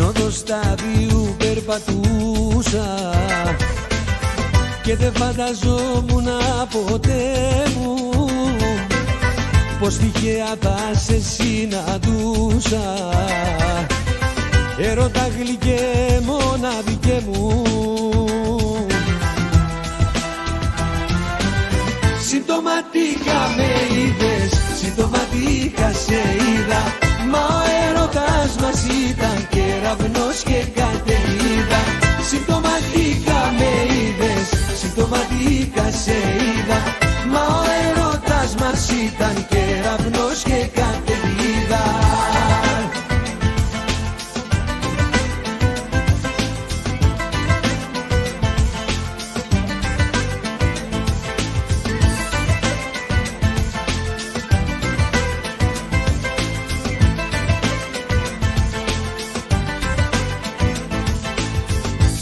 όδο σταδίου περπατούσα και δεν φανταζόμουν ποτέ μου πως τυχαία θα σε συναντούσα. Έρωτα γλυκέ μοναδικέ μου, συμπτωματικά με είδες, συμπτωματικά σε είδα, μα ο έρωτας μας ήταν κεραυνός και καταιγίδα. Συμπτωματικά με είδες, συμπτωματικά σε είδα, μα ο έρωτας μας ήταν κεραυνός και καταιγίδα.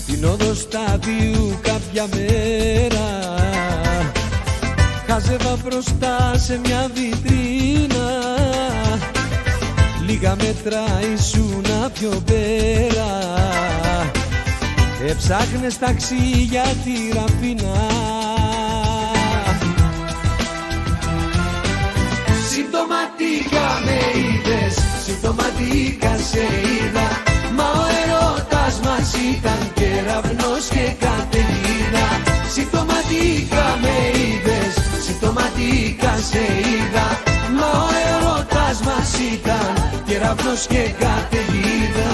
Στην όδο σταδίου κάποια μέρα χάζευα μπροστά σε μια βιτρίνα, λίγα μέτρα ήσουνα πιο πέρα, έψαχνες ταξί για τη Ραφίνα. Συμπτωματικά με είδες, συμπτωματικά σε είδα, μα ο έρωτας μας ήταν κεραυνός και καταιγίδα. Συμπτωματικά με είδες, συμπτωματικά σε είδα, μα ο έρωτας μας ήταν κεραυνός και καταιγίδα.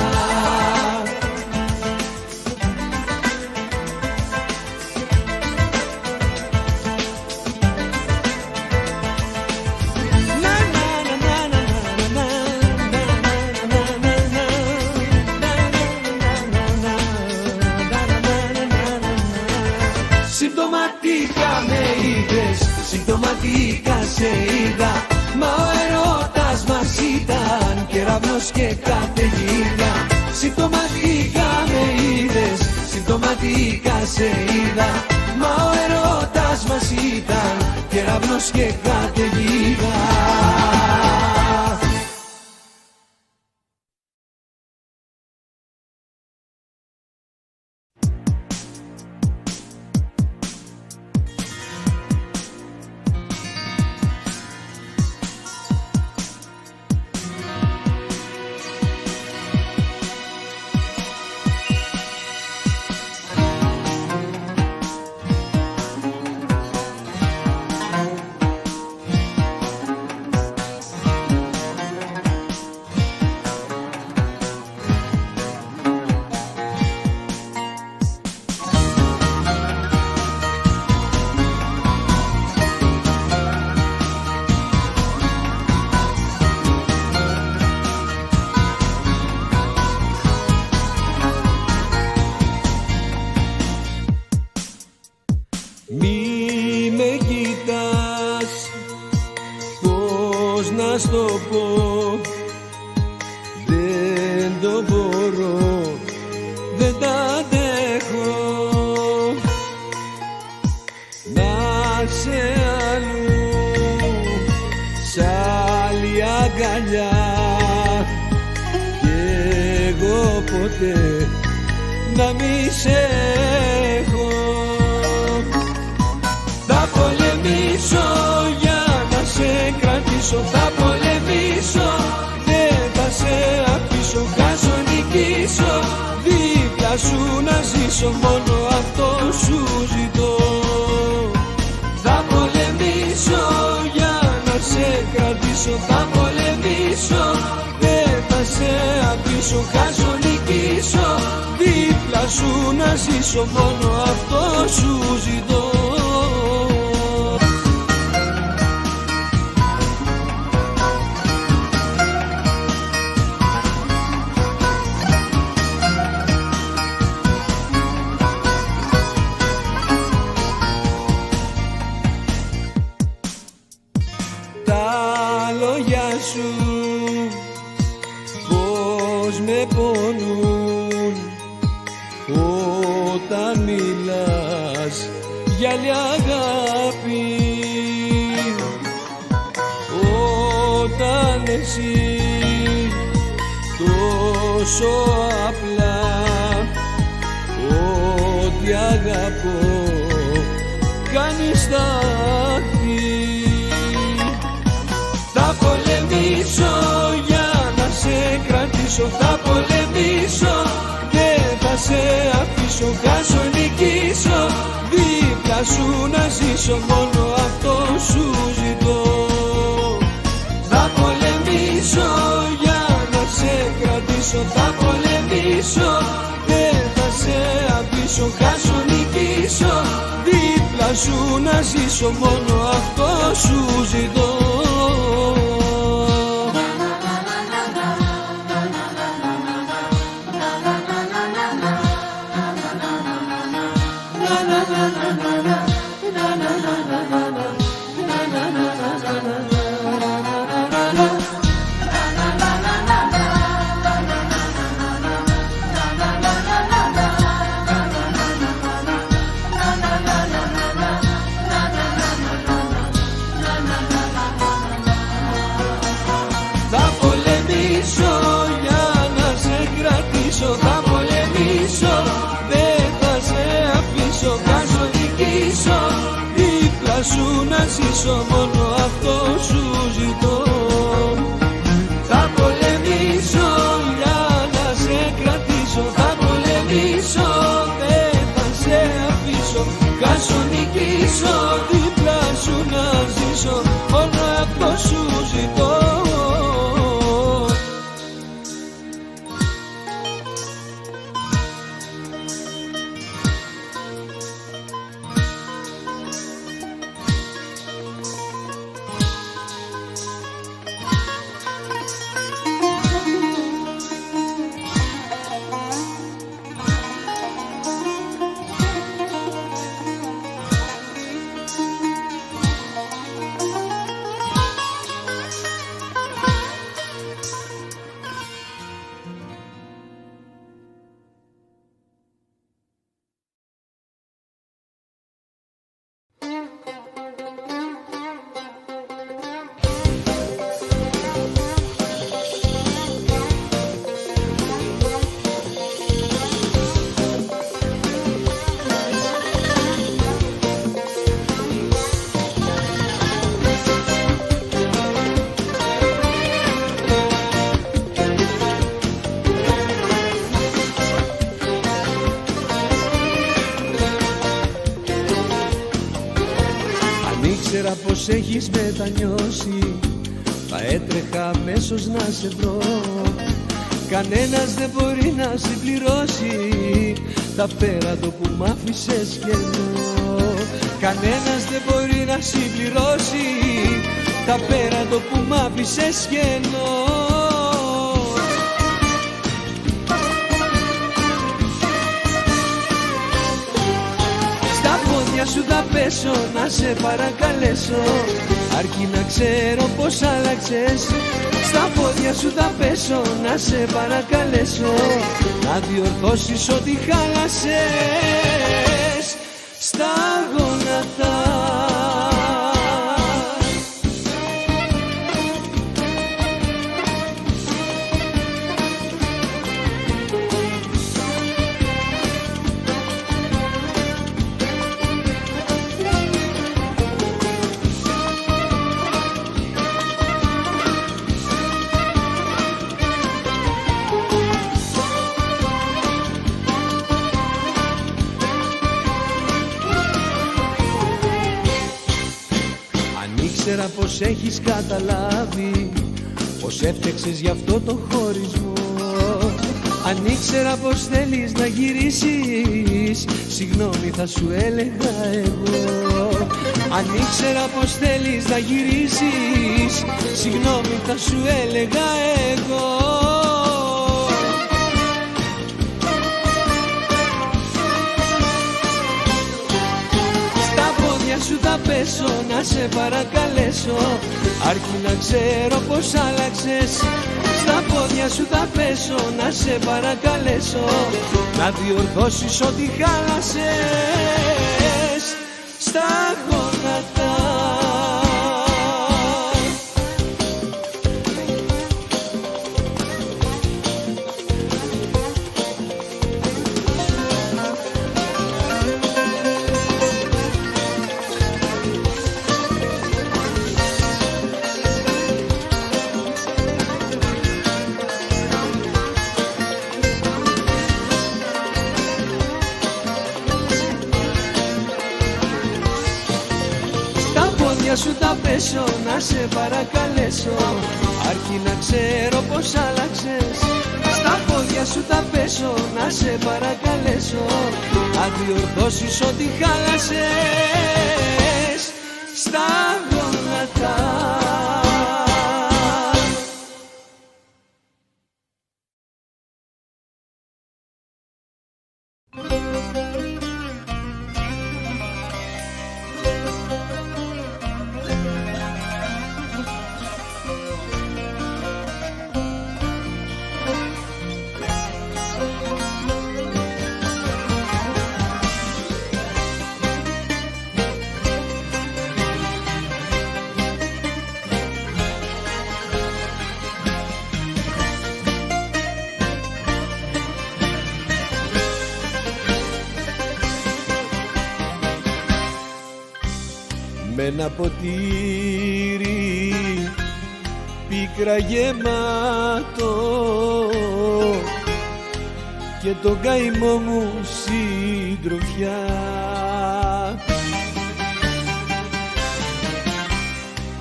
Συμπτωματικά με είδες, συμπτωματικά σε είδα, μα ο έρωτας μας ήταν κεραυνός και καταιγίδα. Συμπτωματικά με είδες, συμπτωματικά σε είδα, μα ο έρωτας μας ήταν κεραυνός και καταιγίδα. Μη με κοιτάς, πώς να στο πω, δεν το μπορώ, δεν τα αντέχω. Να σε αλλού, σ' άλλη αγκαλιά, κι εγώ ποτέ να μη σε έχω. Θα πολεμήσω για να σε κρατήσω, θα πολεμήσω, δεν θα σε αφήσω, χάσω νικήσω, δίπλα σου να ζήσω, μόνο αυτό σου ζητώ. Θα πολεμήσω για να σε κρατήσω, θα πολεμήσω, δεν θα σε αφήσω, χάσω νικήσω, δίπλα σου να ζήσω, μόνο αυτό σου ζητώ. Τα λόγια σου πώς με πονούν όταν μιλάς για άλλη αγάπη, όταν εσύ τόσο απλά ότι αγαπώ κάνει στάχτη. Θα πολεμήσω για να σε κρατήσω, θα πολεμήσω, δεν θα σε αφήσω, χάσω νικήσω, δίπλα σου να ζήσω, μόνο αυτό σου ζητώ. Θα πολεμήσω για να σε κρατήσω, θα πολεμήσω, δεν θα σε αφήσω, χάσω νικήσω, δίπλα σου να ζήσω, μόνο αυτό σου ζητώ. Θα πολεμήσω, δεν θα σε αφήσω, χάσω νικήσω, δίπλα σου να ζήσω, μόνο αυτό σου ζητώ. Θα πολεμήσω για να σε κρατήσω, θα πολεμήσω, δεν θα σε αφήσω, χάσω νικήσω, δίπλα σου να ζήσω, μόνο αυτό σου ζητώ. Πως έχεις μετανιώσει, θα έτρεχα αμέσως να σε βρω. Κανένας δεν μπορεί να συμπληρώσει τα πέρατο που μ' άφησες κενό. Κανένας δεν μπορεί να συμπληρώσει τα πέρατο που μ' άφησες κενό. Σου θα πέσω, να σε παρακαλέσω, αρκεί να ξέρω πως άλλαξες. Στα πόδια σου θα πέσω, να σε παρακαλέσω, να διορθώσεις ό,τι χάλασες στα γόνατα. Ήξερα πως έχεις καταλάβει πως έφτιαξες γι' αυτό το χωρισμό. Αν ήξερα πως θέλεις να γυρίσεις, συγγνώμη θα σου έλεγα εγώ. Αν ήξερα πως θέλεις να γυρίσεις, συγγνώμη θα σου έλεγα εγώ. Σου θα πέσω, να σε παρακαλέσω, αρκεί να ξέρω πως άλλαξες. Στα πόδια σου θα πέσω, να σε παρακαλέσω, να διορθώσεις ό,τι χάλασες στα γόνατα. σου τα πέσω, να σε παρακαλέσω, αρκεί να ξέρω πως άλλαξες. Στα πόδια σου τα πέσω, να σε παρακαλέσω, να διορθώσεις ό,τι χάλασες στα γόνατα. Με ένα ποτήρι πίκρα γεμάτο και τον καημό μου συντροφιά,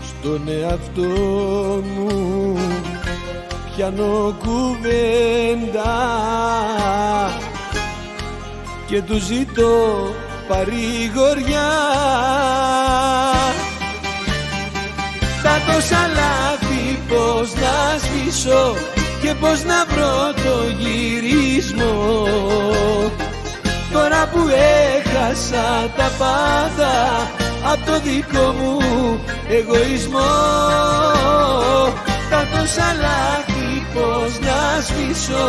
στον εαυτό μου πιάνω κουβέντα και του ζητώ παρηγοριά. Τα τόσα λάθη πως να σβήσω και πως να βρω το γυρισμό, τώρα που έχασα τα πάντα απ' το δικό μου εγωισμό. Τα τόσα λάθη πως να σβήσω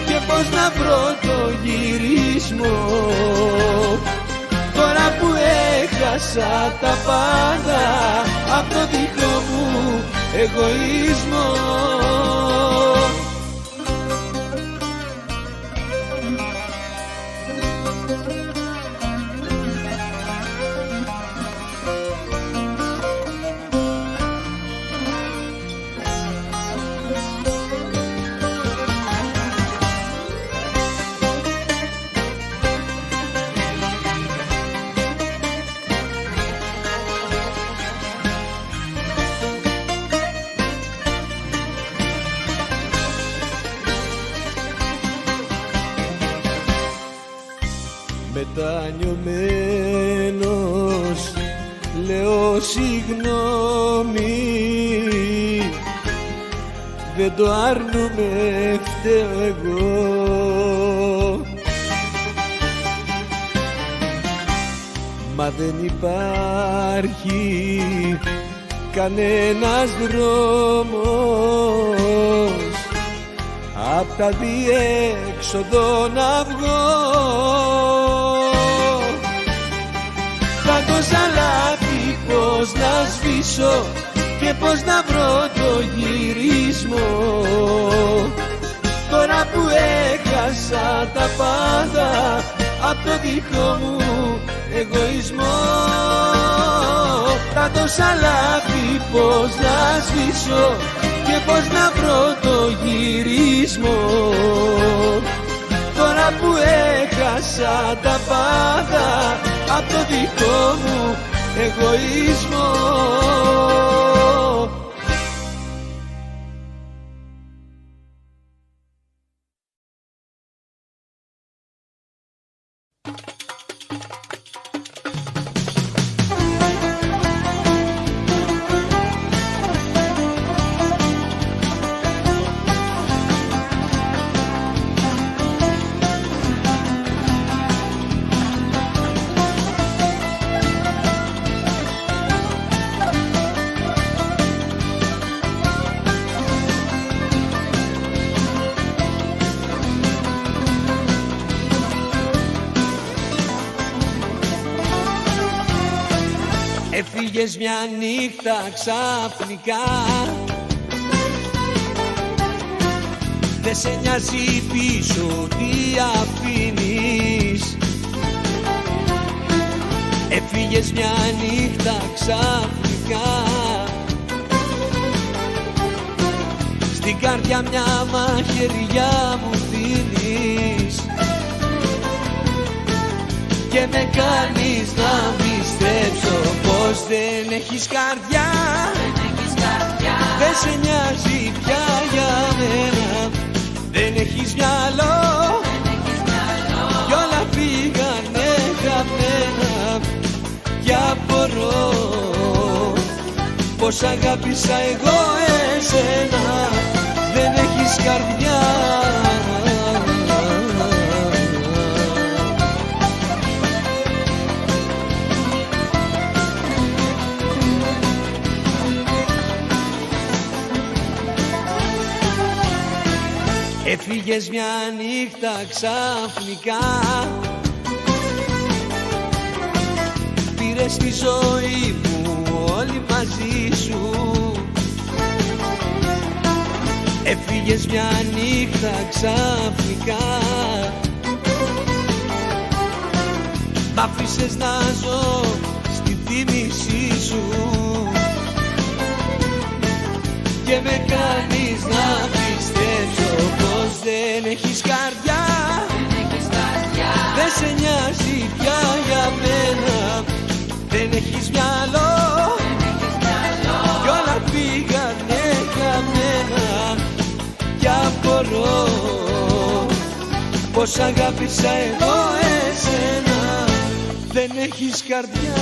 και πως να βρω το γυρισμό, τώρα που έχασα τα πάντα απ' το δικό μου εγωισμό. Μετανιωμένος λέω συγγνώμη, δεν το άρνουμε, φταίω εγώ. Μα δεν υπάρχει κανένας δρόμος απ' τα διέξοδο να βγω. Τα τόσα λάθη πως να σβήσω και πως να βρω το γυρισμό, τώρα που έχασα τα πάντα απ' το δικό μου εγωισμό. Τα τόσα λάθη πως να σβήσω και πως να βρω το γυρισμό, τώρα που έχασα τα πάντα απ' το δικό μου εγωισμό. Έφυγες μια νύχτα ξαφνικά, δεν σε νοιάζει πίσω τι αφήνεις. Έφυγες μια νύχτα ξαφνικά, στην καρδιά μια μαχαιριά μου δίνεις και με κάνεις να πιστέψω πως πως δεν έχεις καρδιά, δεν σε νοιάζει πια για μένα. Δεν έχεις μυαλό κι όλα πήγανε χαμένα. Κι απορώ πως αγάπησα εγώ εσένα. Δεν έχεις καρδιά. Έφυγες μια νύχτα ξαφνικά, πήρες τη ζωή μου όλη μαζί σου. Έφυγες μια νύχτα ξαφνικά, μ' άφησες να ζω στη θύμησή σου και με κάνεις να πιστέψω πως δεν έχεις καρδιά, δεν σε νοιάζει πια για μένα. Δεν έχεις μυαλό κι όλα πήγανε χαμένα. Κι απορώ πως αγάπησα εγώ εσένα. Δεν έχεις καρδιά.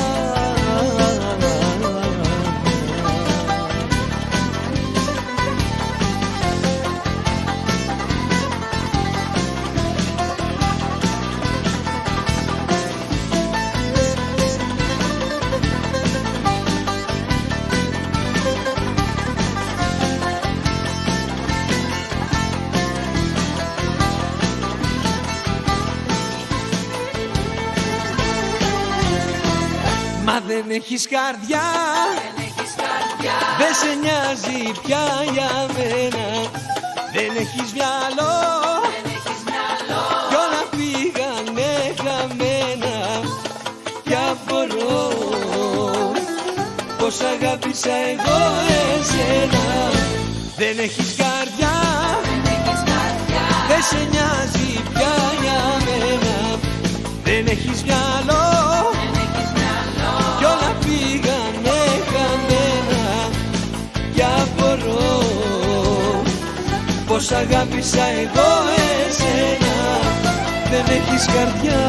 Μα δεν έχεις καρδιά, δεν σε νοιάζει πια για μένα. Δεν έχεις μυαλό κι όλα πήγανε χαμένα. Κι απορώ πως αγάπησα εγώ εσένα. Δεν έχεις καρδιά, δεν σε νοιάζει πια για μένα. Δεν έχεις μυαλό κι όλα πήγανε χαμένα. Κι απορώ πως αγάπησα εγώ εσένα. Δεν έχεις καρδιά.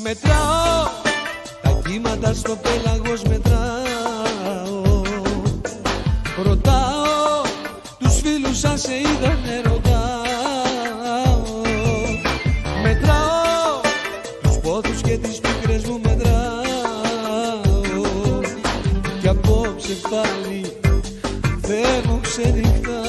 Μετράω τα κύματα στο πέλαγος, μετράω. Ρωτάω τους φίλους αν σε είδανε, ρωτάω. Μετράω τους πόθους και τις πίκρες μου, μετράω. Κι απόψε πάλι φεύγω ξενυχτάω.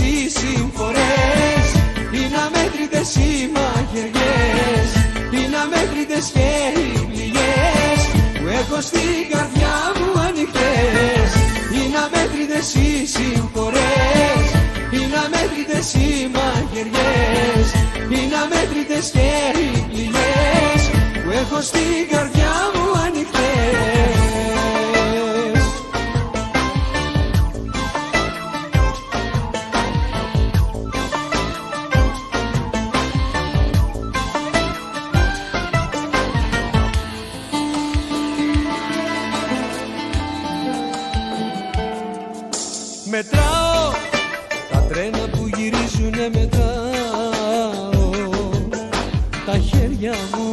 Οι συμφορές είναι αμέτρητες οι μαχαιριές, είναι αμέτρητες και οι πληγές που έχω στην καρδιά μου ανοιχτές. Είναι αμέτρητες οι συμφορές, είναι αμέτρητες οι μαχαιριές, είναι αμέτρητες και οι πληγές που έχω στην καρδιά μου ανοιχτές. Μετράω τα τρένα που γυρίζουνε, μετράω τα χέρια χέρια μου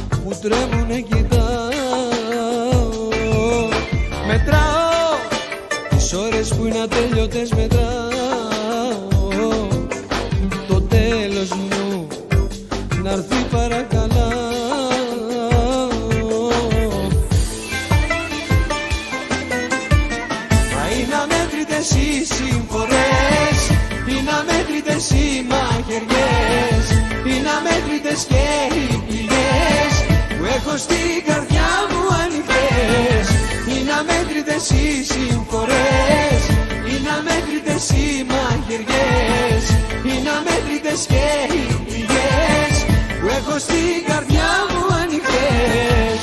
που τρέμουνε κοιτάω. Μετράω τις ώρες που είναι ατέλειωτες, μετράω το τέλος μου να'ρθεί παρακαλά. Μα είναι αμέτρητες οι συμφορές, είναι αμέτρητες οι μαχαιριές, είναι αμέτρητες και οι πληγές που έχω στην καρδιά μου ανοιχτές. Είναι αμέτρητες οι συμφορές, είναι αμέτρητες οι μαχαιριές, είναι αμέτρητες και οι πληγές που έχω στην καρδιά μου ανοιχτές.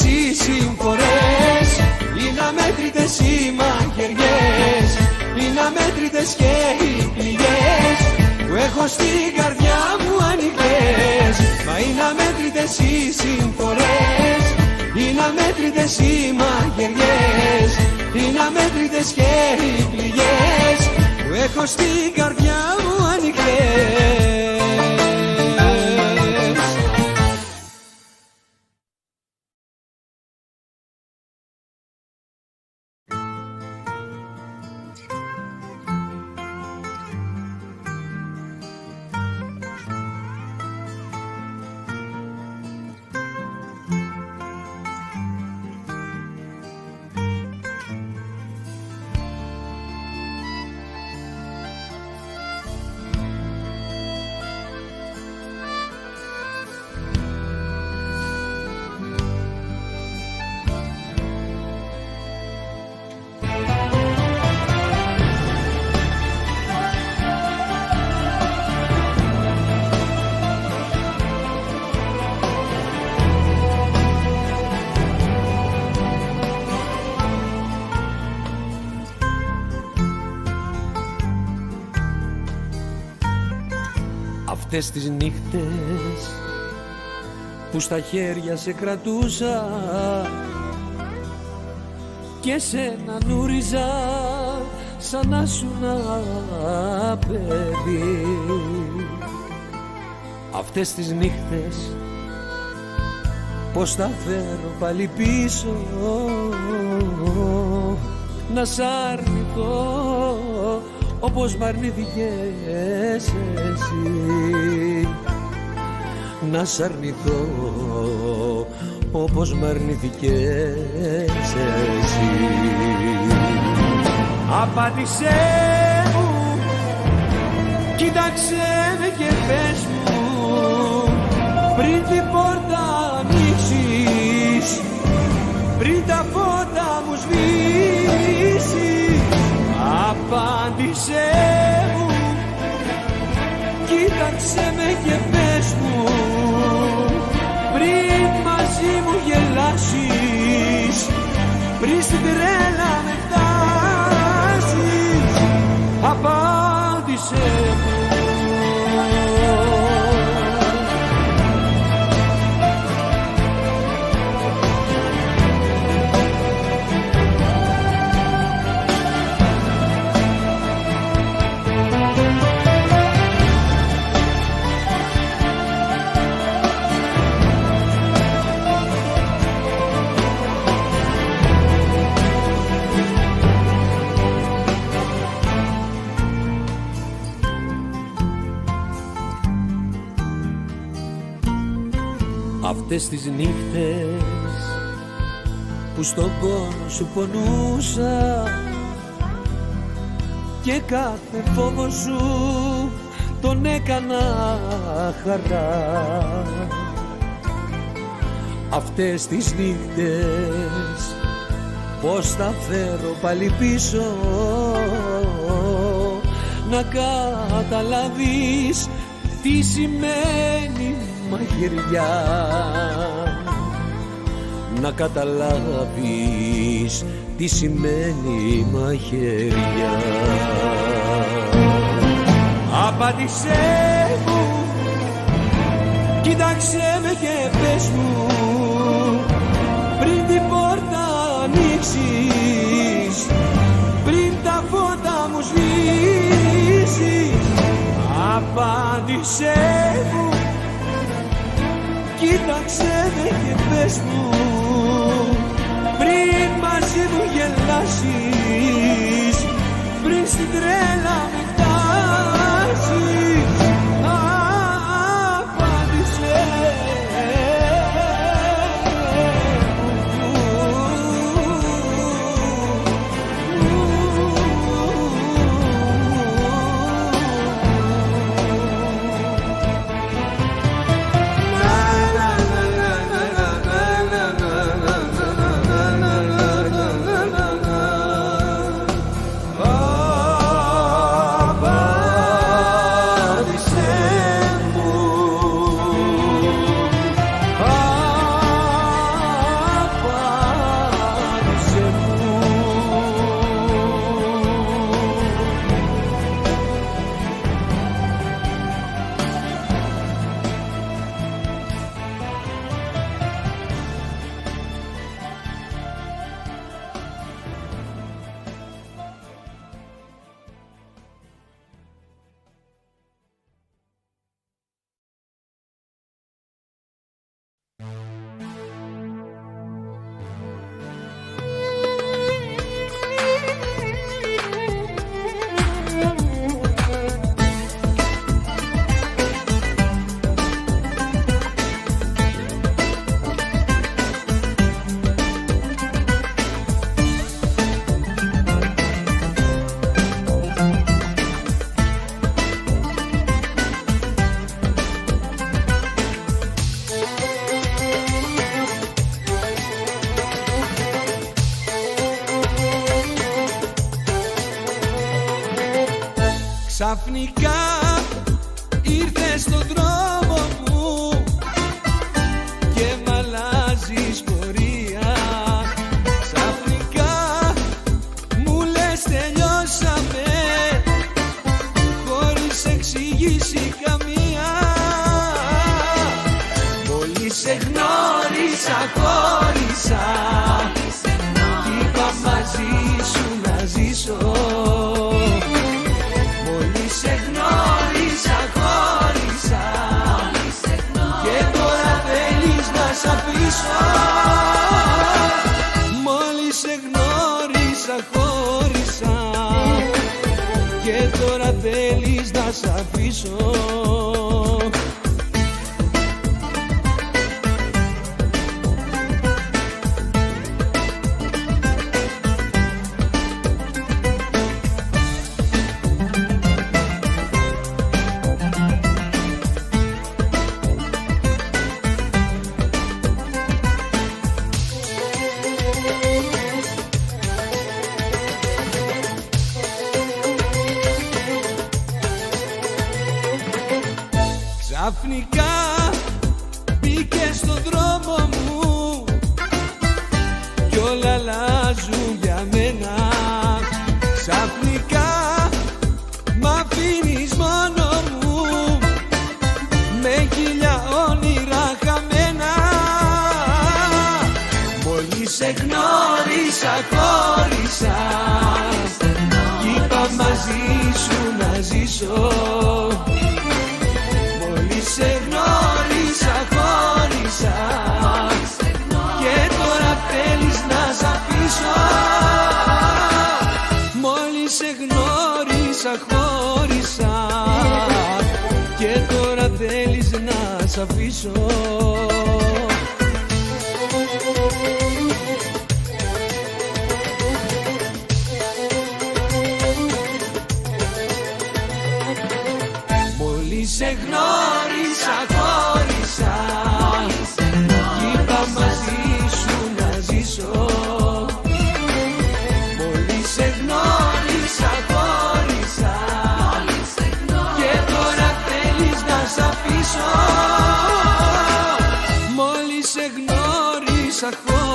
Οι συμφορές, είναι αμέτρητες οι μαχαιριές, είναι αμέτρητες και οι πληγές που έχω στην καρδιά μου ανοιχτές. Μα είναι αμέτρητες οι συμφορές, είναι αμέτρητες οι μαχαιριές, είναι αμέτρητες και οι πληγές που έχω στην καρδιά μου ανοιχτές. Αυτές τις νύχτες που στα χέρια σε κρατούσα και σένα νούριζα σαν να σου ένα παιδί. Αυτές τις νύχτες πως τα φέρω πάλι πίσω, να σ' αρνηθώ όπως μ' αρνήθηκες εσύ, να σ' αρνηθώ όπως μ' αρνήθηκες εσύ. Απάντησέ μου, κοίταξέ με και πες μου πριν την πόρτα ανοίξεις, πριν τα φώτα μου σβήσεις. Απάντησέ μου, κοίταξέ με και πες μου πριν μαζί μου γελάσεις, πριν στην τρέλα με φτάσεις. Απάντησέ μου. Αυτές τις νύχτες που στον πόνο σου πονούσα και κάθε φόβο σου τον έκανα χαρά. Αυτές τις νύχτες πως τα φέρω πάλι πίσω, να καταλάβεις τι σημαίνει μαχαιριά. να καταλάβεις τι σημαίνει μαχαιριά. Απάντησέ μου, κοίταξέ με και πες μου, πριν την πόρτα ανοίξεις, πριν τα φώτα μου σβήσεις. Απάντησέ μου, κοίταξέ με και πες μου, πριν μαζί μου γελάσεις, πριν στην τρέλα με φτάσεις. Απάντησέ ξαφνικά ήρθες στον δρόμο μου και μ' αλλάζεις πορεία. Ξαφνικά μου λες τελειώσαμε, χωρίς εξήγηση καμία. Μόλις σε γνώρισα χώρισα, είπα μαζί σου να ζήσω. Σε γνώρισα, χώρισα και τώρα θέλεις να σ' αφήσω. Μόλις σε γνώρισα, χώρισα και τώρα θέλεις να σ' αφήσω. Ξαφνικά μπήκες στον δρόμο μου κι όλα αλλάζουν για μένα. Ξαφνικά μ' αφήνεις μόνο μου με χίλια όνειρα χαμένα. Μόλις σε γνώρισα χώρισα, είπα μαζί σου να ζήσω. Σε γνώρισα, χώρισα και τώρα θέλεις να σ' αφήσω. Μόλις σε γνώρισα, χώρισα και τώρα θέλεις να σ' αφήσω. Μόλις σε γνώρισα, χώρισα κι είπα μαζί σου να ζήσω. Μόλις σε γνώρισα, χώρισα και τώρα θέλεις να σ' αφήσω. Μόλις σε γνώρισα, χώρισα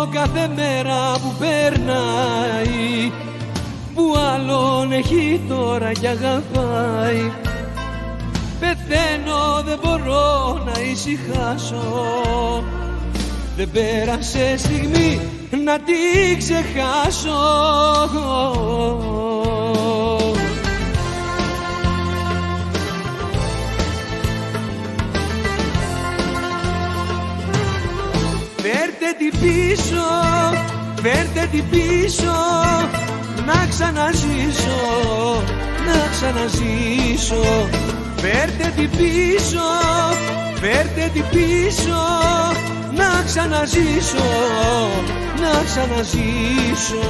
κάθε μέρα που περνάει, που άλλον έχει τώρα κι αγαπάει. Πεθαίνω, δεν μπορώ να ησυχάσω, δεν πέρασε στιγμή να την ξεχάσω. Φέρτε την πίσω, φέρτε την πίσω, να ξαναζήσω, να ξαναζήσω. Φέρτε την πίσω, φέρτε την πίσω, να ξαναζήσω, να ξαναζήσω.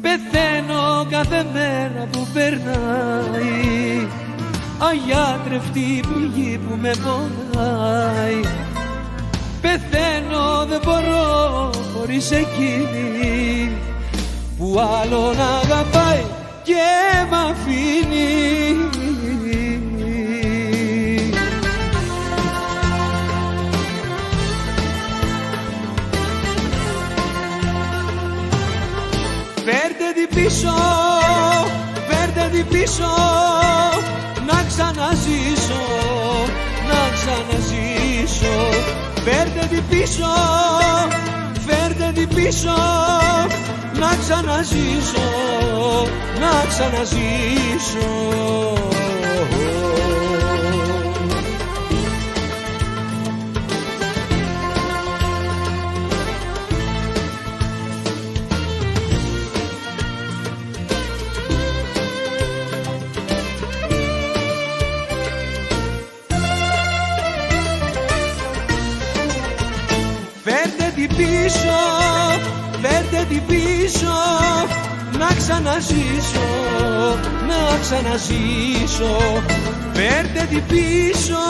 Πεθαίνω κάθε μέρα που περνάει, αγιάτρευτη πληγή που με πονάει. Πεθαίνω, δεν μπορώ χωρίς εκείνη που άλλον αγαπάει και μ' αφήνει. Φέρτε την πίσω, φέρτε την πίσω, να ξαναζήσω, να ξαναζήσω. Φέρτε την πίσω, φέρτε την πίσω, να ξαναζήσω, να ξαναζήσω. Φέρτε την πίσω, φέρτε την πίσω, να ξαναζήσω, να ξαναζήσω. Φέρτε την πίσω,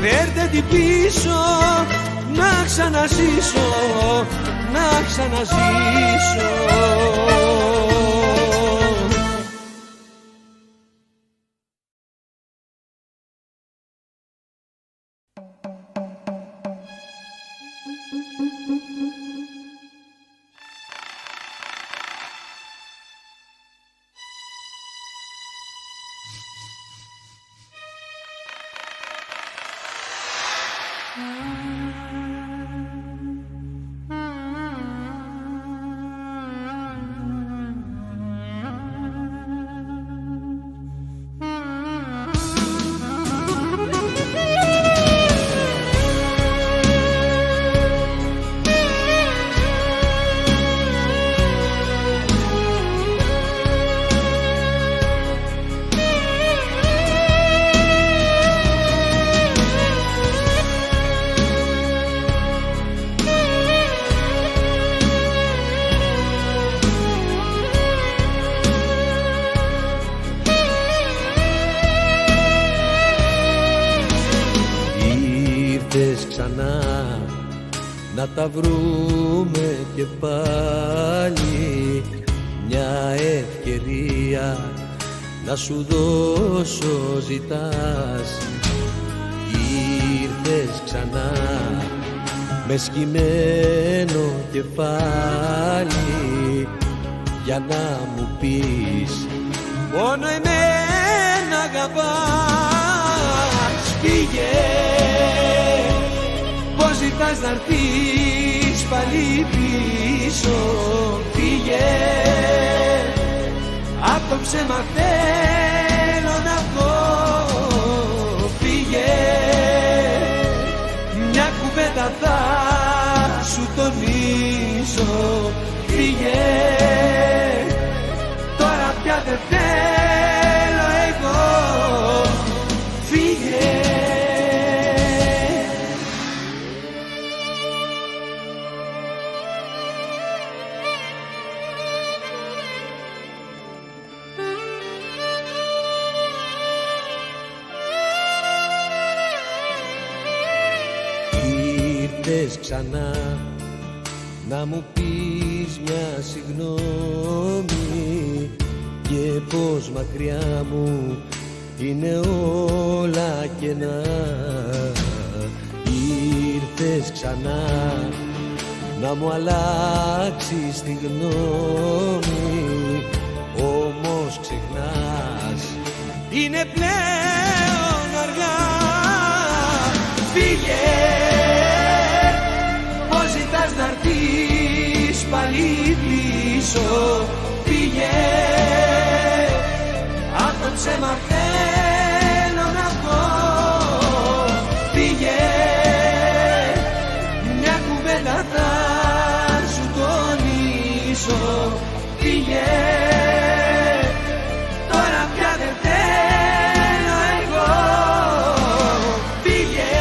φέρτε την πίσω, να ξαναζήσω, να ξαναζήσω. Ξανά να τα βρούμε και πάλι, μια ευκαιρία να σου δώσω ζητάς. Ήρθες ξανά με σκυμμένο κεφάλι για να μου πεις μόνο εμένα αγαπάς. Φύγε, πως ζητάς να'ρθείς πάλι πίσω. Φύγε, απ' το ψέμα θέλω να βγω. Φύγε, μια κουβέντα θα σου τονίσω. Φύγε, τώρα πια δεν θέλω εγώ. Φύγε. ήρθες ξανά να μου πεις μια συγγνώμη και πως μακριά μου είναι όλα κενά. Ήρθες ξανά να μου αλλάξεις τη γνώμη, όμως ξεχνάς, είναι πλέον αργά. Φύγε, πως ζητάς να'ρθείς πάλι πίσω. Φύγε, απ' το ψέμα θέλω να πω. Φύγε, μια κουβέντα θα σου τονίσω. Φύγε, τώρα πια δεν θέλω εγώ. Φύγε,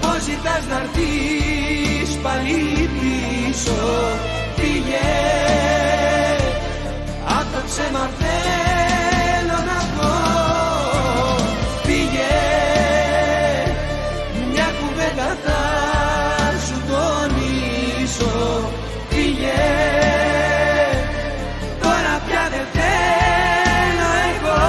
πως ζητάς να'ρθείς πάλι πίσω. Φύγε, απ' το ψέμα θέλω να πω. Φύγε, μια κουβέντα θα σου τονίσω. Φύγε, τώρα πια δεν θέλω εγώ.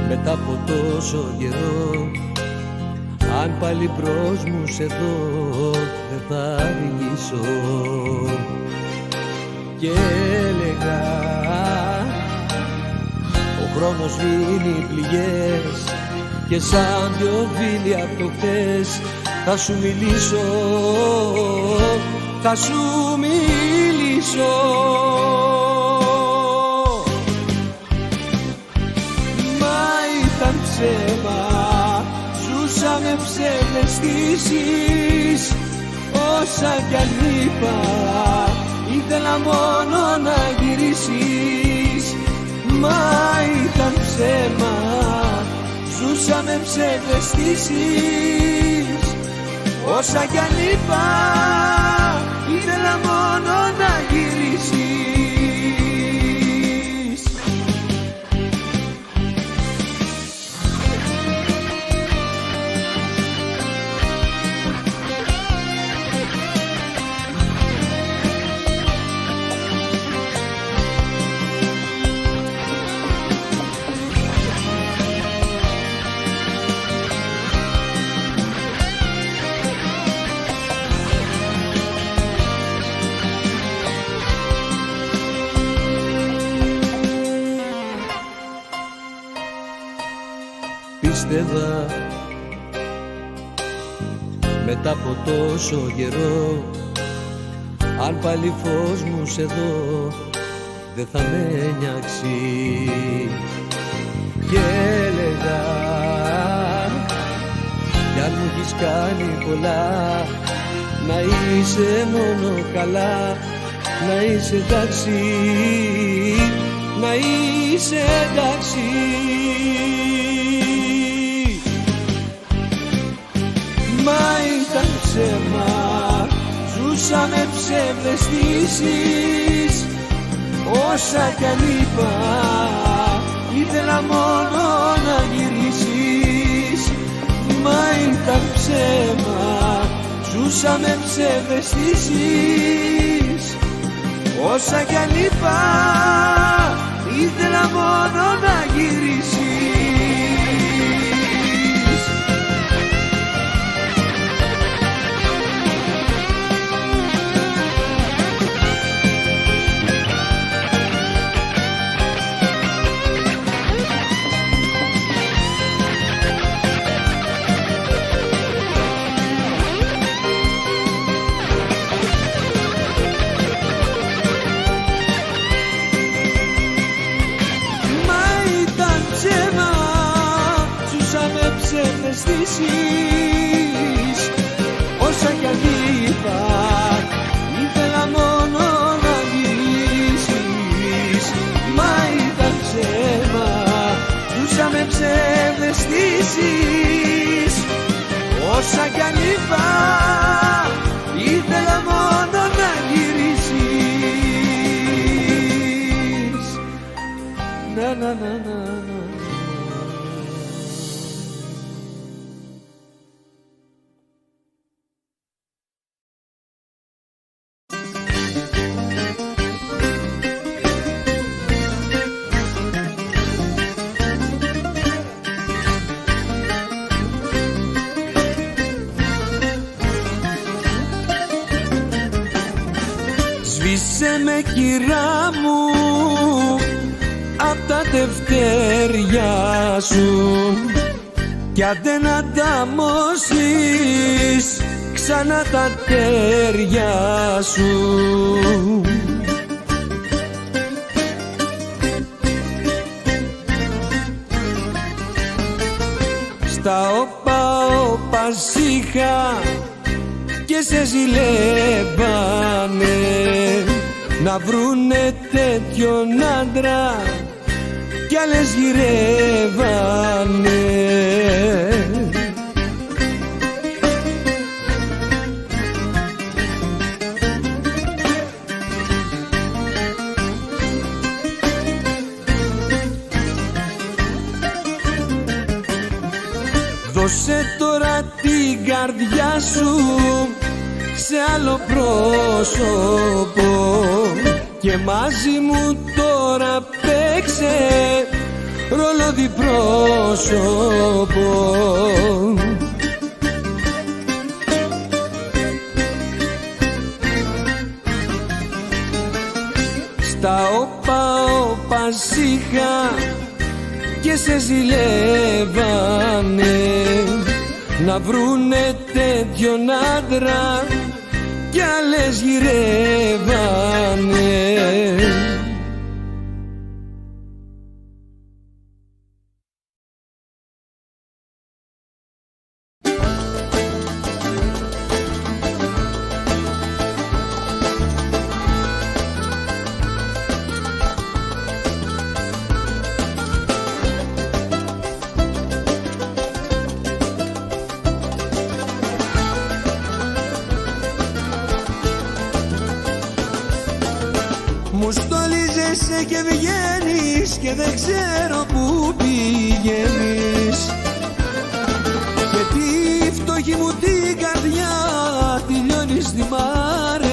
Μετά από τόσο καιρό, αν πάλι μπρος μου σε δω, δεν θα αργήσω. Και έλεγα, ο χρόνος σβήνει πληγές και σαν δυο φίλοι απ' το χθες θα σου μιλήσω, θα σου μιλήσω. Ψέμα, ζούσαμε ψευδαισθήσεις. Όσα κι αν είπα, ήθελα μόνο να γυρίσεις. Μα ήταν ψέμα, ζούσαμε ψευδαισθήσεις. Όσα κι αν είπα, ήθελα μόνο να γυρίσεις. Πίστευα, μετά από τόσο καιρό, αν πάλι φως μου σε δω, δεν θα με νιάξει. Και έλεγα, κι αν μου έχεις κάνει πολλά, να είσαι μόνο καλά, να είσαι εντάξει, να είσαι εντάξει. Μα ήταν ψέμα, ζούσαμε ψευδαισθήσεις. Όσα κι αν είπα, ήθελα μόνο να γυρίσεις. Μα ήταν ψέμα, ζούσαμε ψευδαισθήσεις. Όσα κι αν είπα, ήθελα μόνο να γυρίσεις. Όσα κι αν είπα, ήθελα μόνο να γυρίσεις. Μα ήταν ψέμα, ζούσα με ψευδαισθήσεις. Όσα κι αν είπα, ήθελα μόνο να γυρίσεις. Να, να, να, να. Σβήσε με κυρά μου απ' τα τευτέρια σου κι αν δεν ανταμώσεις ξανά τα τέρια σου. Στα όπα όπα σίχα και σε ζηλεύανε να βρουνε τέτοιον άντρα κι άλλες γυρεύανε. Δώσε τώρα την καρδιά σου σε άλλο πρόσωπο και μαζί μου τώρα παίξε ρόλο διπρόσωπο. Στα όπα όπα σίχα και σε ζηλεύανε να βρουνε τέτοιον άντρα κι άλλες γυρεύανε. Μου στολίζεσαι και βγαίνεις και δεν ξέρω που πηγαίνεις και τη φτωχή μου την καρδιά τη λιώνεις, τη μαραίνεις.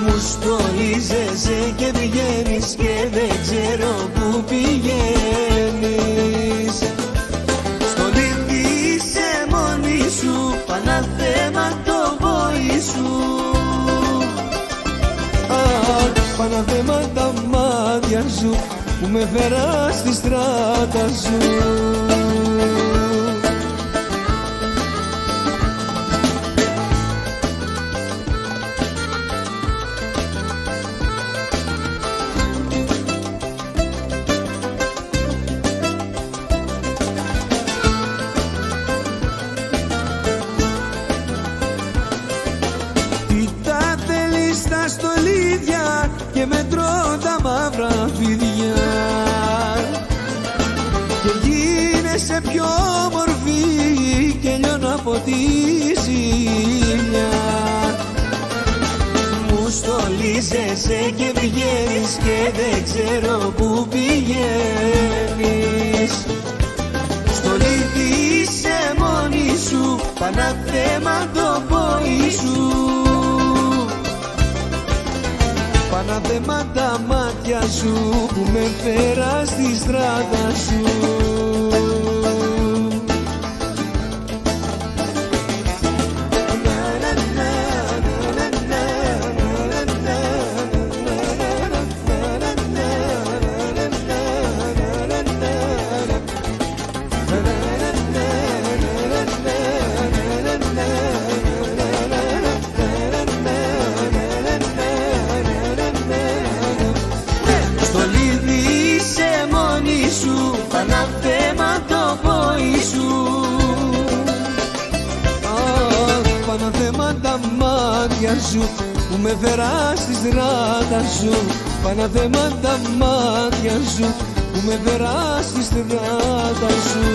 Μου στολίζεσαι και βγαίνεις και δεν ξέρω που πηγαίνεις. Στολίζεσαι μόνη σου, παναθέμα το πόη σου. Παναθέμα τα μάτια σου που με φέρα στη στράτα σου. Τι τα θέλεις τα στολίδια και μετρώ τα μαύρα φίδια και γίνεσαι πιο όμορφη και λιώνω από τη ζήλια. Μου στολίζεσαι και βγαίνεις και δεν ξέρω που πηγαίνεις. Στολίζεσαι μόνη σου, παναθέμα το πόη σου. Παναθέμα τα μάτια σου που με φέρα στη στράτα σου. Παναθέμα το πόη σου. Παναθέμα τα μάτια σου που με φέρα στη στράτα σου. Παναθέμα τα μάτια σου που με φέρα στη στράτα σου.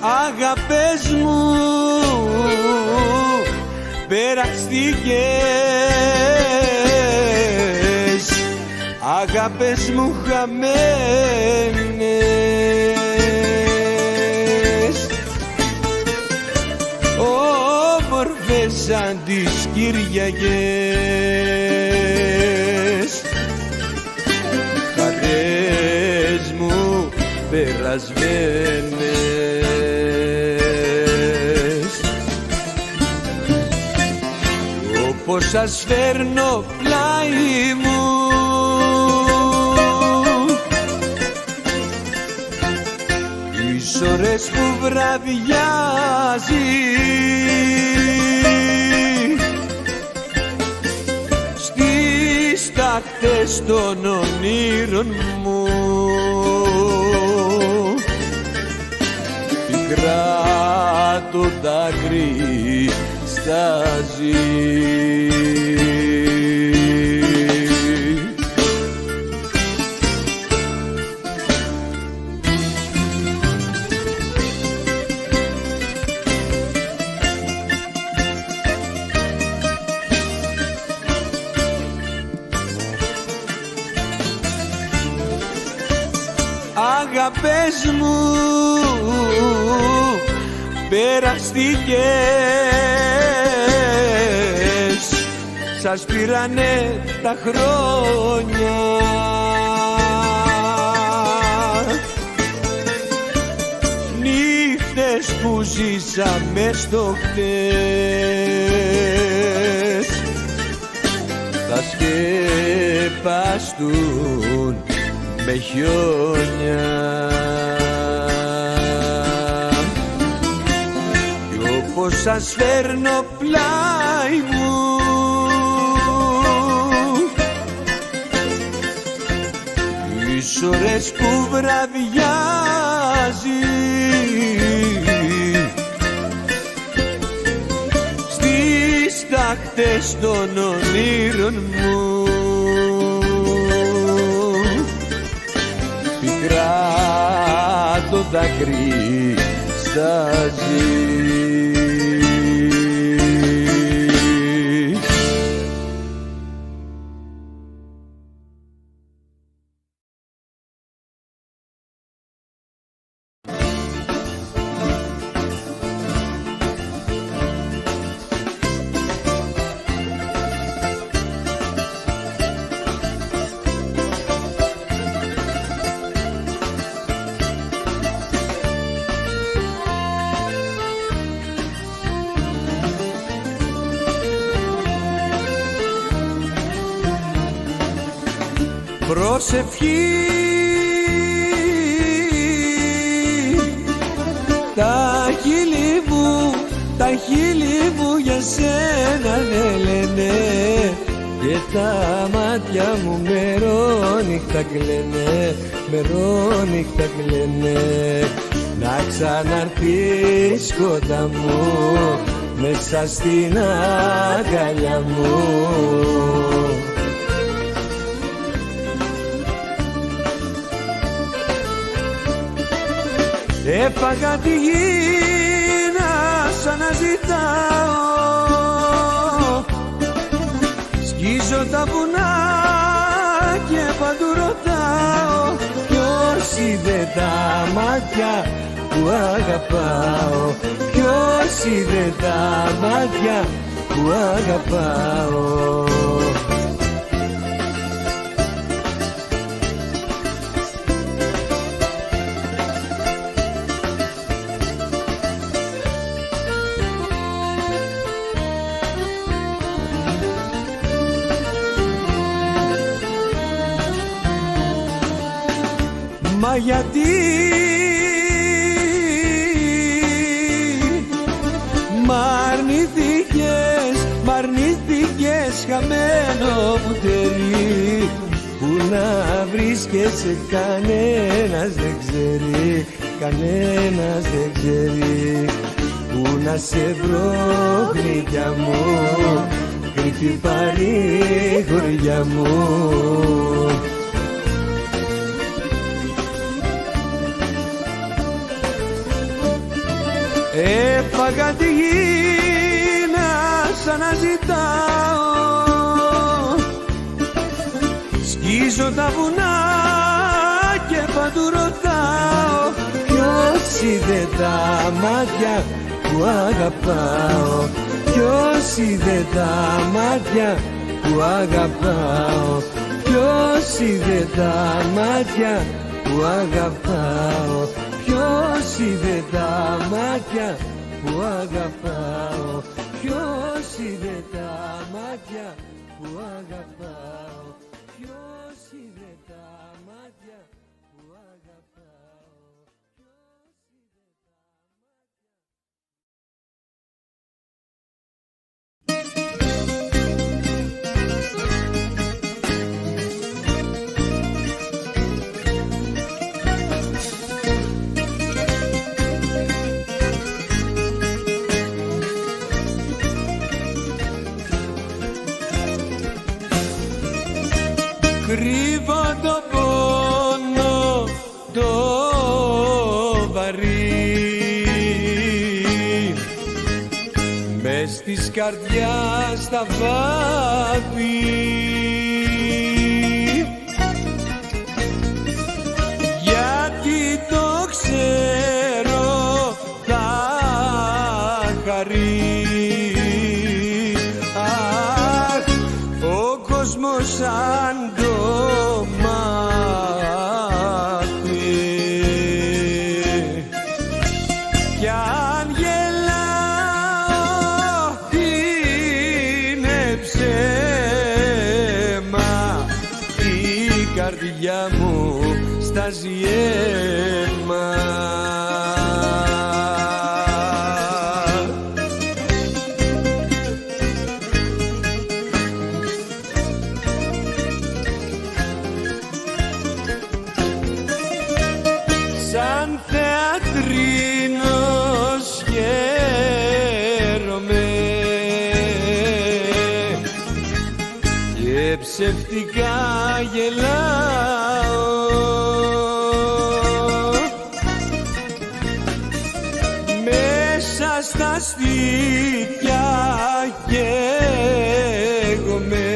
Αγάπες μου περαστικές, αγάπες μου χαμένες, όμορφες σαν τις Κυριακές, χαρές μου περασμένες. Πως σας φέρνω πλάι μου, τις ώρες που βραδιάζει, στις τάχτες των ονείρων μου, πικρά το δάκρυ στάζει. Αγάπες μου περαστικές, σας πήρανε τα χρόνια, νύχτες που ζήσαμε στο χτες, θα σκεπαστούν με χιόνια. Κι όπως σας φέρνω πλάι μου, τις ώρες που βραδιάζει, στις τάχτες των ονείρων μου, το δάκρυ στάζει. Προσευχή, τα χείλη μου για σένα ναι λένε, και τα μάτια μου μερόνυχτα κλαίνε, να ξαναρθείς κοντά μου, μέσα στην αγκαλιά μου, Έφαγα τη γη να σ' αναζητάω, σκίζω τα βουνά και παντού ρωτάω ποιος είδε τα μάτια που αγαπάω, ποιος είδε τα μάτια που αγαπάω. Μα γιατί μ' αρνήθηκες χαμένο μου τέρι, που να βρίσκεσαι κανένας δεν ξέρει, κανένας δεν ξέρει, που να σε βρω γλυκιά μου, κρυφή παρηγοριά μου. Έφαγα τη γη να σ' αναζητάω, σκίζω τα βουνά και παντού ρωτάω ποιος είδε τα μάτια που αγαπάω, ποιος είδε τα μάτια που αγαπάω, ποιος είδε τα μάτια που αγαπάω, ποιος είδε τα μάτια που αγαπάω, ποιος είδε τα μάτια που αγαπάω, ποιος είδε τα μάτια που αγαπάω. Κρύβω το πόνο το βαρύ μες της καρδιάς τα βάθη, γιατί το ξέρω θα χαρεί. Αχ, ο κόσμος σαν το μάθει, κι αν γελάω είναι ψέμα, η καρδιά μου στάζει αίμα. Σαν θεατρίνος χαίρομαι και ψευτικά γελάω, μέσα στα στήθια καίγομαι.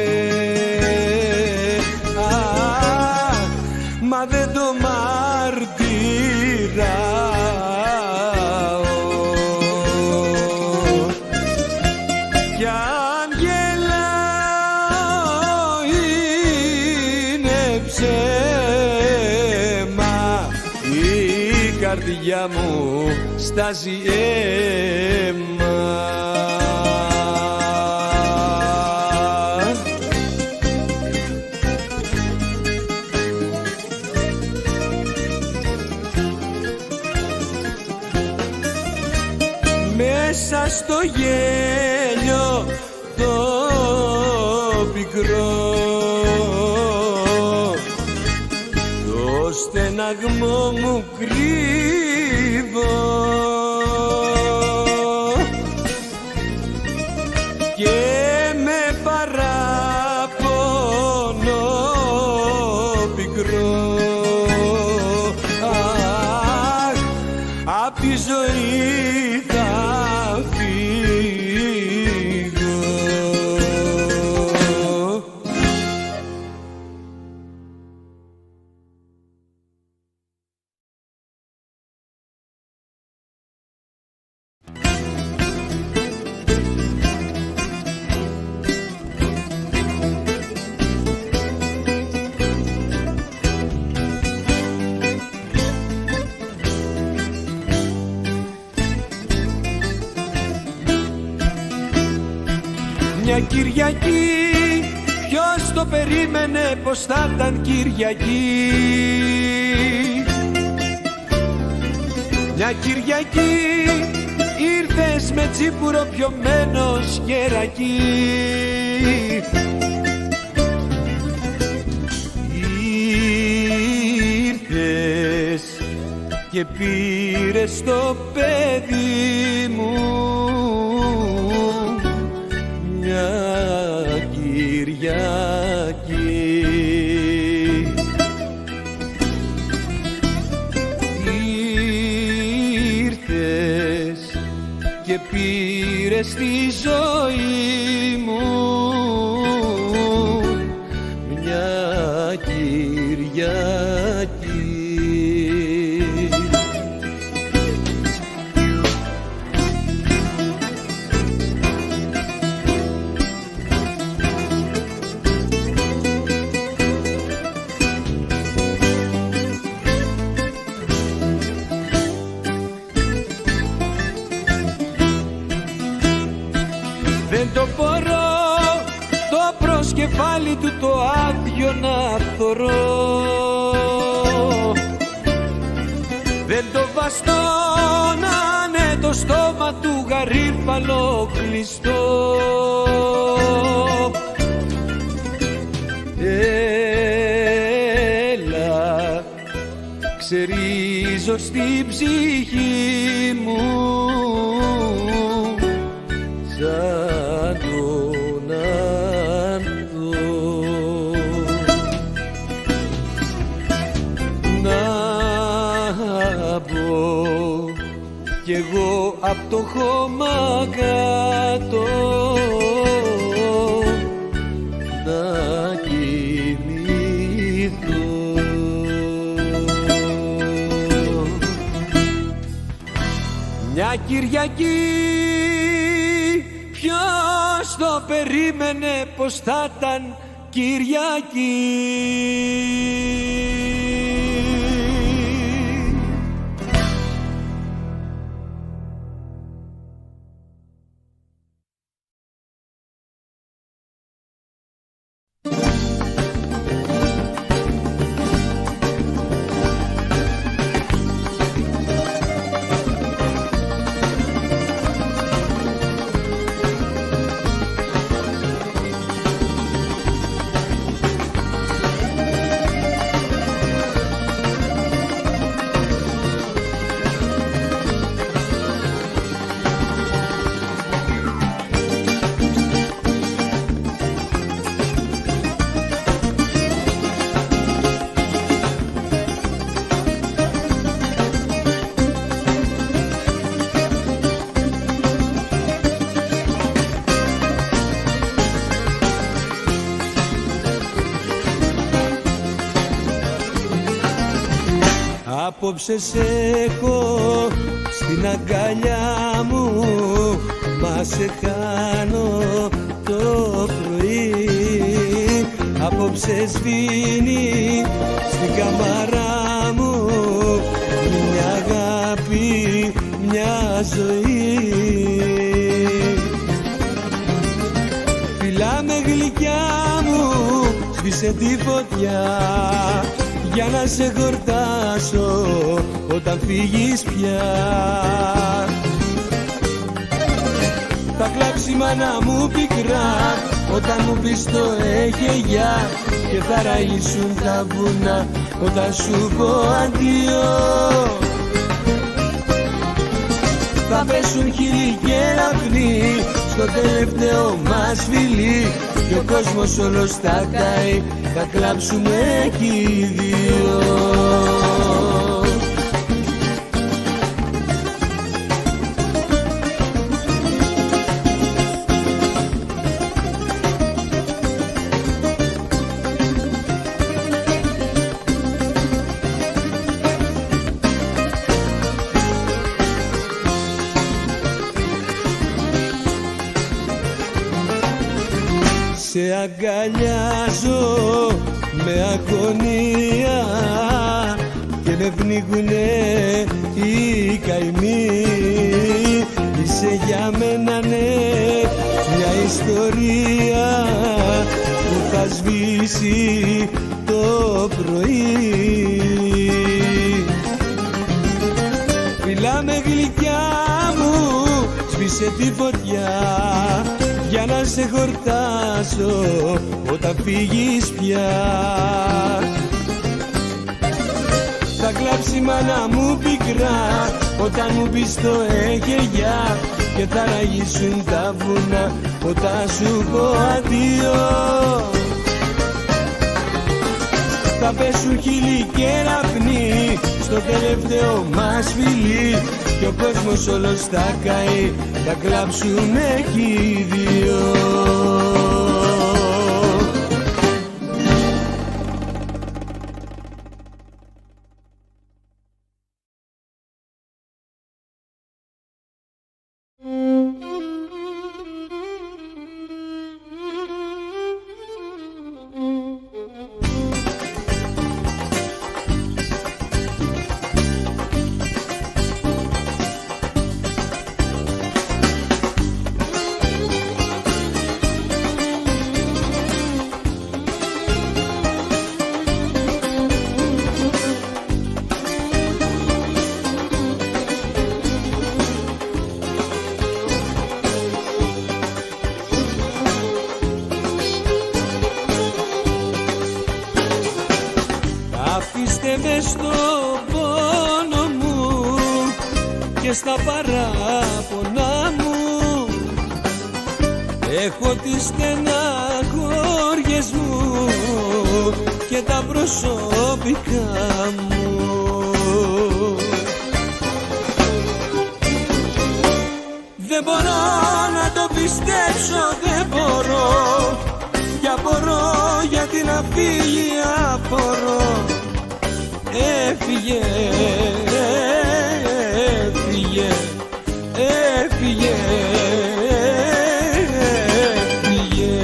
Μα δεν το μαρτυράω, κι αν γελάω είναι ψέμα, η καρδιά μου στάζει αίμα. Μέσα στο γέλιο το πικρό, το στεναγμό μου κρύβω, και με παράπονο πικρό, θα φύγω. Μια Κυριακή, ποιος το περίμενε πως θα ήταν Κυριακή. Μια Κυριακή, ήρθες με τσίπουρο πιωμένο σκερακί. Ήρθες και πήρες το παιδί μου μια Κυριακή. Ήρθες και πήρες τη ζωή μου μια Κυριακή. Δεν το μπορώ το προσκεφάλι του το άδειο να θωρώ. Δεν το βαστώ να είναι το στόμα του γαρίφαλο κλειστό. Έλα, ξερίζω στην ψυχή μου σαν τον ανθό. Να μπω κι εγώ απ' το χώμα κάτω να κοιμηθώ. Μια Κυριακή, ποιος το περίμενε πως θα ήταν Κυριακή. Απόψε σε έχω στην αγκαλιά μου, μα σε χάνω το πρωί. Απόψε σβήνει στην καμαρά μου μια αγάπη, μια ζωή. Φιλά με γλυκιά μου, σβήσε τη φωτιά για να σε χορτάσω όταν φύγεις πια. Θα κλάψει η μάνα μου πικρά όταν μου πεις το έχε γεια, και θα ραΐσουν τα βουνά όταν σου πω αντίο. Θα πέσουν χείλη και ραυνοί στο τελευταίο μας φιλί, και ο κόσμος όλος θα καεί, θα κλάψουμε κι οι δύο. σε αγκαλιάζω με αγωνία και με πνίγουνε οι καημοί. Είσαι για μένα ναι μια ιστορία που θα σβήσει το πρωί. Φιλά με γλυκιά μου, σβήσε τη φωτιά για να σε χορτάσω όταν φύγεις πια. Θα κλάψει η μάνα μου πικρά όταν μου πεις το γεια και θα ραγίσουν τα βουνά όταν σου πω αντίο. Θα πέσουν χείλη και ραυνοί στο τελευταίο μας φιλί και ο κόσμος όλος θα καεί, θα κλάψουνε κι οι δυο. Αφήστε με στο πόνο μου και στα παράπονά μου. Έχω τις στεναχώριες μου και τα προσωπικά μου. Δεν μπορώ να το πιστέψω, δεν μπορώ κι απορώ γιατί να φύγει, απορώ. Έφυγε, έφυγε, έφυγε, έφυγε.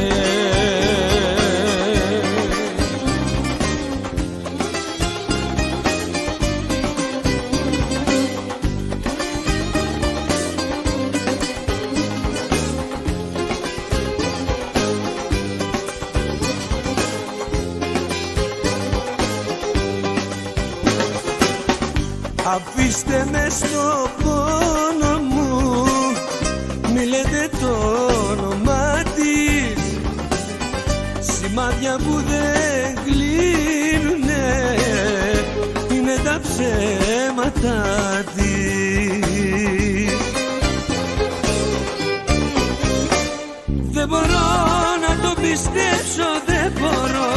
Αφήστε με στο πόνο μου, μη λέτε το όνομα της. Σημάδια που δεν κλείνουνε είναι τα ψέματα της. Δεν μπορώ να το πιστέψω, δεν μπορώ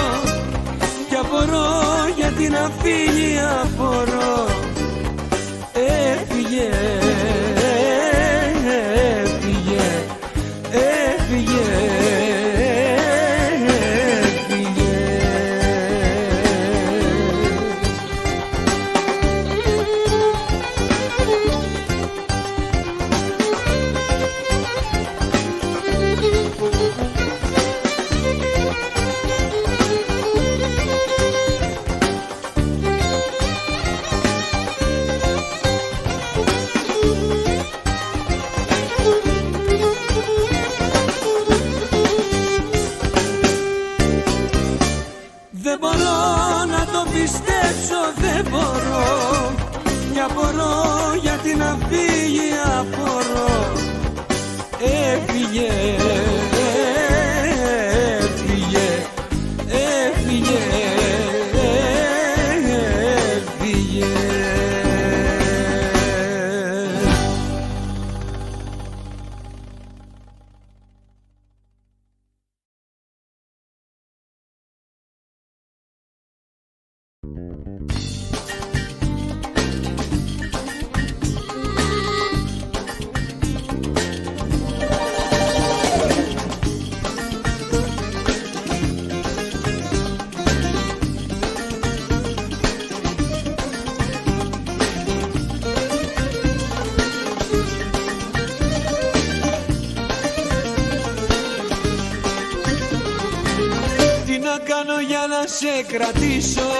κι απορώ γιατί να φύγει, απορώ. Έφυγε, έφυγε, έφυγε, έφυγε. κάνω για να σε κρατήσω,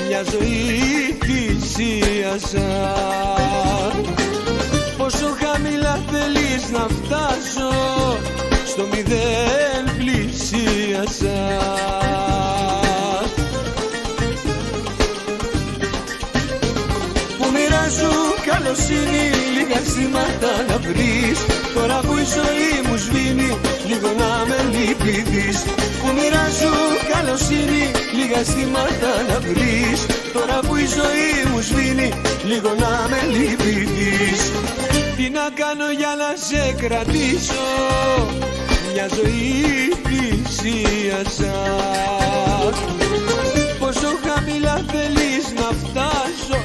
μια ζωή θυσίασα. Πόσο χαμηλά θέλεις να φτάσω, στο μηδέν πλησίασα. Που μοιράζω καλοσύνη, λίγα αισθήματα να βρεις, τώρα που η ζωή μου σβήνει, λίγο να με λυπηθείς. Που μοιράζω καλοσύνη, λίγα αισθήματα να βρεις, τώρα που η ζωή μου σβήνει, λίγο να με λυπηθείς. Τι να κάνω για να σε κρατήσω, μια ζωή θυσίασα. Πόσο χαμηλά θέλεις να φτάσω,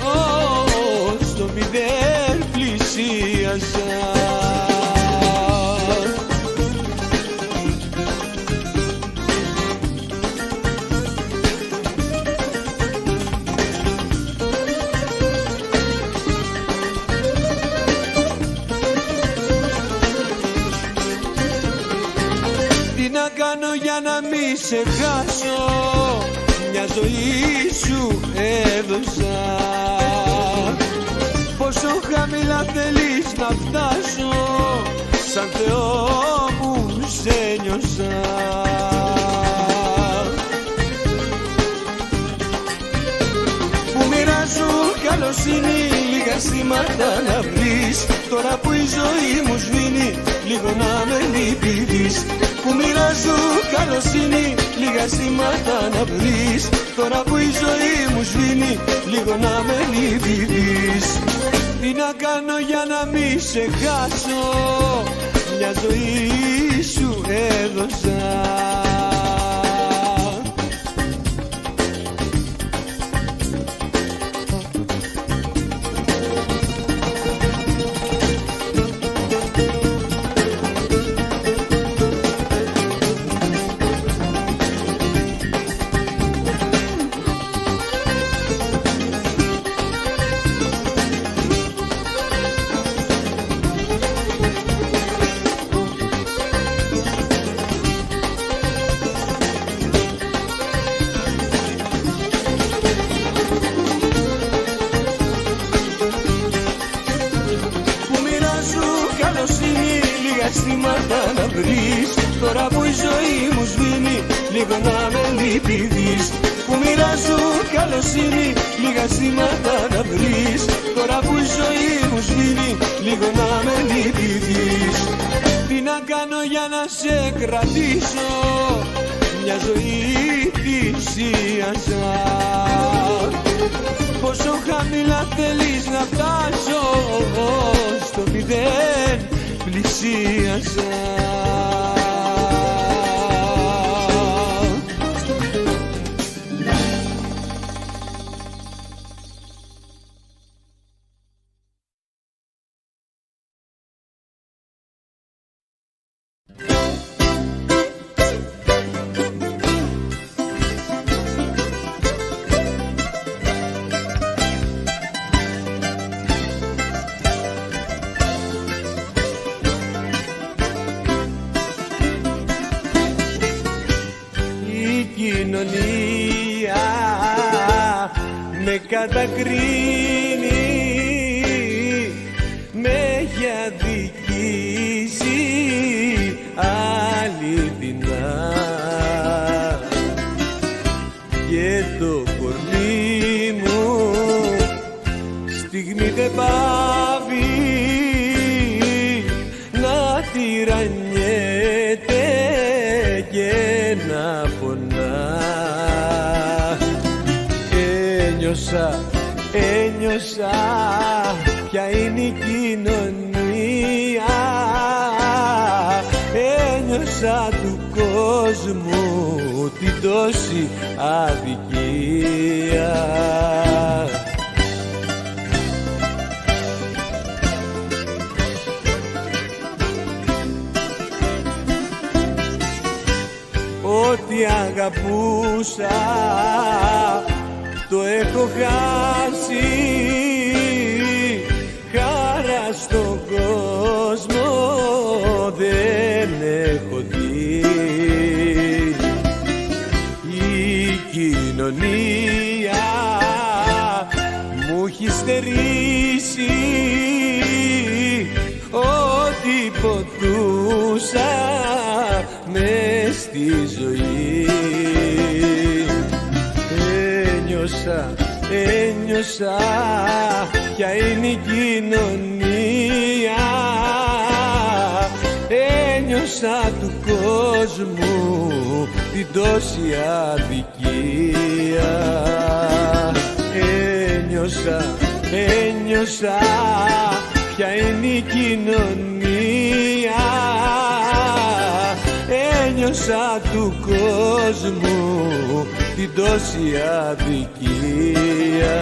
στο μηδέν πλησίασα. Να κάνω για να μη σε χάσω, μια ζωή σου έδωσα. Πόσο χαμηλά θέλεις να φτάσω, σαν Θεό μου σε νιώσα. Που μοιράζω καλοσύνη, λίγα αισθήματα να βρεις, τώρα που η ζωή μου σβήνει, λίγο να με λυπηθείς. Που μοιράζω καλοσύνη, λίγα αισθήματα να βρεις, τώρα που η ζωή μου σβήνει, λίγο να με λυπηθείς. Τι να κάνω για να μη σε χάσω, μια ζωή σου έδωσα. Αισθήματα να βρεις, τώρα που η ζωή μου σβήνει, λίγο να με λυπηθείς. Που μοιράζω καλοσύνη, λίγα αισθήματα να βρεις, τώρα που η ζωή μου σβήνει, λίγο να με λυπηθείς. Τι να κάνω για να σε κρατήσω, μια ζωή θυσίασα. Πόσο χαμηλά θέλεις να φτάσω, στο μηδέν πλησίασα. Με κατακρίνει, με έχει αδικήσει αληθινά, και το κορμί μου στιγμή δεν πάβει να τυραννιέται και να πονά. Ένιωσα ποια είναι η κοινωνία, ένιωσα του κόσμου την τόση αδικία. Ό,τι αγαπούσα το έχω χάσει, χαρά στον κόσμο δεν έχω δει. κοινωνία μου έχει στερήσει ό,τι ποτούσα μες στη ζωή. Ένιωσα ποια είναι η κοινωνία, ένιωσα του κόσμου την τόση αδικία. Ένιωσα ποια είναι η κοινωνία, ένιωσα του κόσμου την τόση αδικία.